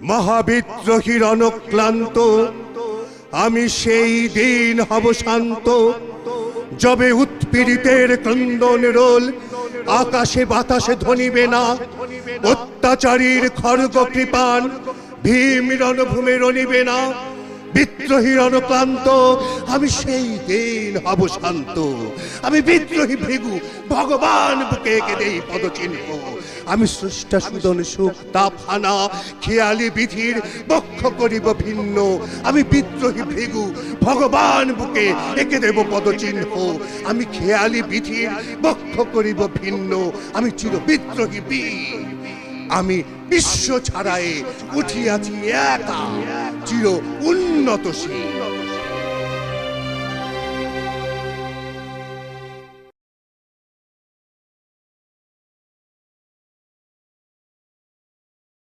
মহাবিদ্রোহীর অনক্লান্ত আমি সেই দিন হব শান্ত, যবে উৎপীড়িতের ক্রন্দন রোল আকাশে বাতাসে ধ্বনিবে না, অত্যাচারীর খড়গ কৃপান ভীম রণভূমে রণিবে না। বিদ্রোহী রণক্লান্ত আমি সেই দিন হব শান্ত, আমি বিদ্রোহী ভৃগু ভগবান বুকে এঁকে দেই পদচিহ্ন। আমি স্রষ্টা সুদন সুখ তাপহানা খেয়ালি বিধির বক্ষ করিব ভিন্ন, আমি বিদ্রোহী ভৃগু ভগবান বুকে এঁকে দেব পদচিহ্ন। আমি খেয়ালি বিধির বক্ষ করিব ভিন্ন, আমি চির বিদ্রোহী বীর। আমি বিশ্ব ছাড়ায়ে উঠিয়াছি একা চির উন্নতশীল।